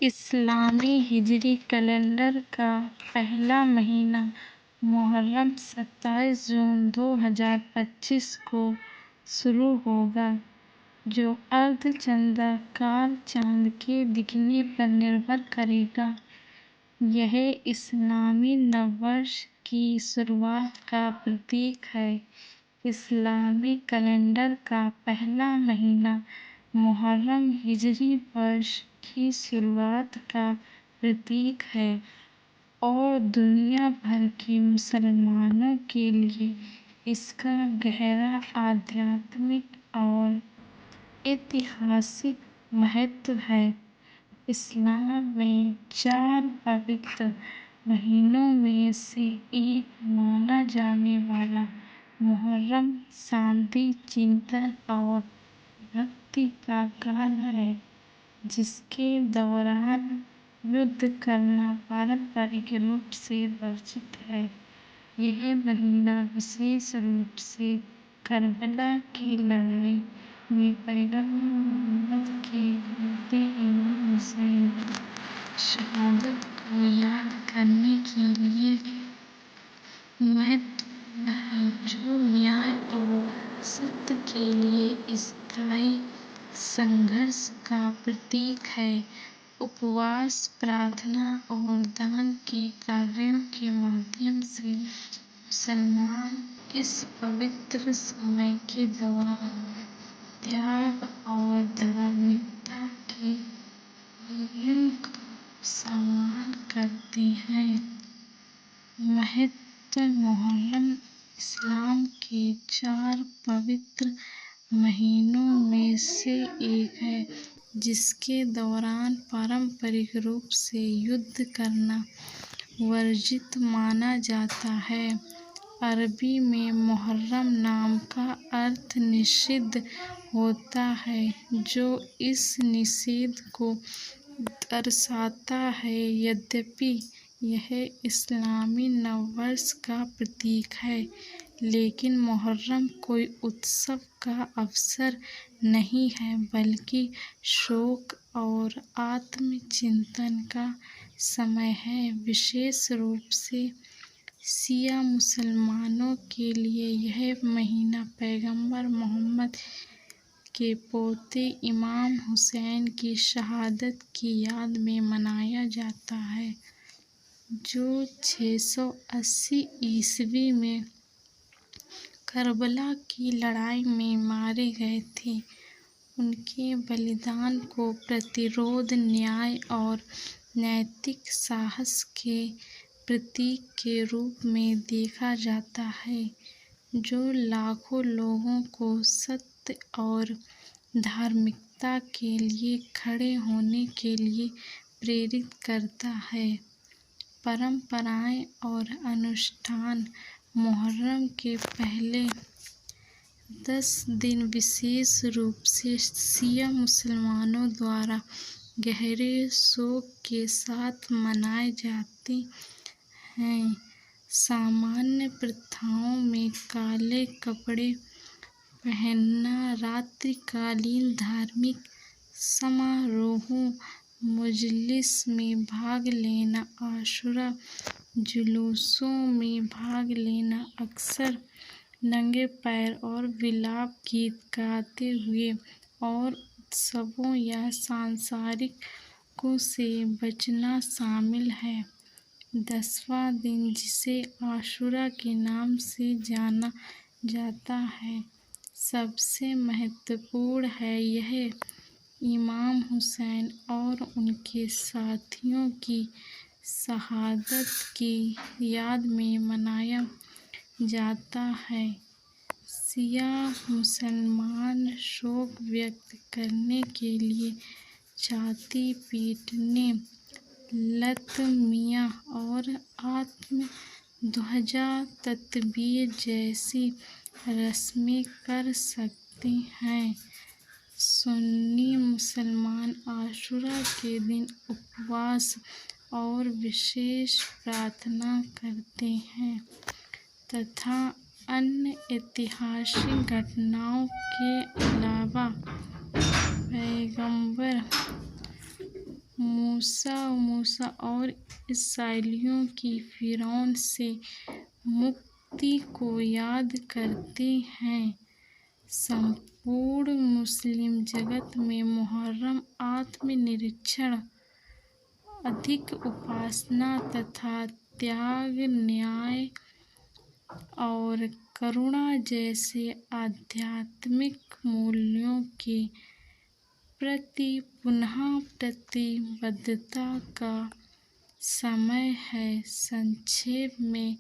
اسلامی ہجری کیلنڈر کا پہلا مہینہ محرم 27 جون 2025 کو شروع ہوگا، جو ارد چندراکار چاند کے دکھنے پر نربھر کرے گا۔ یہ اسلامی نوورش کی شروعات کا پرتیک ہے۔ اسلامی کیلنڈر کا پہلا مہینہ محرم ہجری برس کی شروعات کا پرتیک ہے اور دنیا بھر کے مسلمانوں کے لیے اس کا گہرا آدھیاتمک اور ایتہاسک مہتو ہے۔ اسلام میں 4 پوتر مہینوں میں سے ایک مانا جانے والا محرم شانتی، چنتن اور بھکتی کا کال ہے، جس کے دوران یدھ کرنا پرمپرک روپ سے ورجت ہے۔ یہ مہینہ وشیش روپ سے کربلا کی لڑائی میں پیغمبر محمد کے بیٹے امام حسین کی شہادت کو یاد کرنے کے لیے مہتوپورن ہے، جو نیائے اور ستیہ کے لیے اجتماعی سنگھرش کا پرتیک ہے۔ اپواس، پرارتھنا اور دان کے کاریوں کے مادھیم سے مسلمان اس پوتر سمے کے دوران تیاگ اور دھارمکتا کے مولوں کا سمرن کرتے ہیں۔ مہتو: محرم اسلام کے 4 پوتر مہینوں میں سے ایک ہے، جس کے دوران پرمپرک روپ سے یدھ کرنا ورجت مانا جاتا ہے۔ عربی میں محرم نام کا ارتھ نشیدھ ہوتا ہے، جو اس نشیدھ کو درشاتا ہے۔ یدیپی یہ اسلامی نوورش کا پرتیک ہے، لیکن محرم کوئی اتسو کا اوسر نہیں ہے بلکہ شوق اور آتم چنتن کا سمے ہے۔ وشیش روپ سے شیعہ مسلمانوں کے لیے یہ مہینہ پیغمبر محمد کے پوتے امام حسین کی شہادت کی یاد میں منایا جاتا ہے، جو 680 عیسوی میں کربلا کی لڑائی میں مارے گئے تھے۔ ان کے بلیدان کو پرترودھ، نیائے اور نیتک ساہس کے پرتیک کے روپ میں دیکھا جاتا ہے، جو لاکھوں لوگوں کو ستیہ اور دھارمکتا کے لیے کھڑے ہونے کے لیے پریرت کرتا ہے۔ پرمپرائیں اور انوشٹھان: محرم کے پہلے 10 دن وشیش روپ سے شیعہ مسلمانوں دوارا گہرے شوق کے ساتھ منائے جاتے ہیں۔ سامانیہ پرتھاؤں میں کالے کپڑے پہننا، راتری کالین دھارمک سماروہوں، مجالس میں بھاگ لینا، عاشورہ جلوسوں میں بھاگ لینا، اکثر ننگے پیر اور ولاپ گیت گاتے ہوئے، اور اتسووں یا سانساریکوں سے بچنا شامل ہے۔ 10واں دن، جسے عاشورہ کے نام سے جانا جاتا ہے، سب سے مہتوپورن ہے۔ یہ امام حسین اور ان کے ساتھیوں کی شہادت کی یاد میں منایا جاتا ہے۔ شیعہ مسلمان شوق ویکت کرنے کے لیے چھاتی پیٹنے، لطمیہ اور آتم دھوجا تطبیع جیسی رسمیں کر سکتے ہیں۔ سنی مسلمان عاشورہ کے دن اپواس اور وشیش پرارتھنا کرتے ہیں تتھا انیہ ایتہاسک گھٹناؤں کے علاوہ پیغمبر موسی موسیٰ اور اسرائیلیوں کی فرعون سے مکتی کو یاد کرتے ہیں۔ سمپورن مسلم جگت میں محرم آتم نریکشن، ادھک اپاسنا تتھا تیاگ، نیائے اور کرونا جیسے آدھیاتمک مولیوں کے پرتی پنہ پرتیبدھتا کا سمے ہے۔ سنکھیپ میں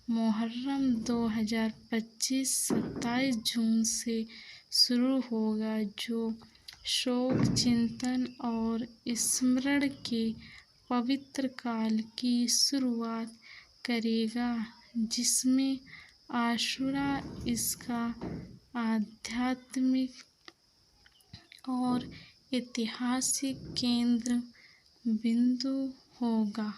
محرم 2025 27 جون سے شروع ہوگا، جو شوک، چنتن اور اسمرن کے پوتر کال کی شروعات کرے گا، جس میں عاشورہ اس کا آدھیاتمک اور ایتہاسک کیندر بندو ہوگا۔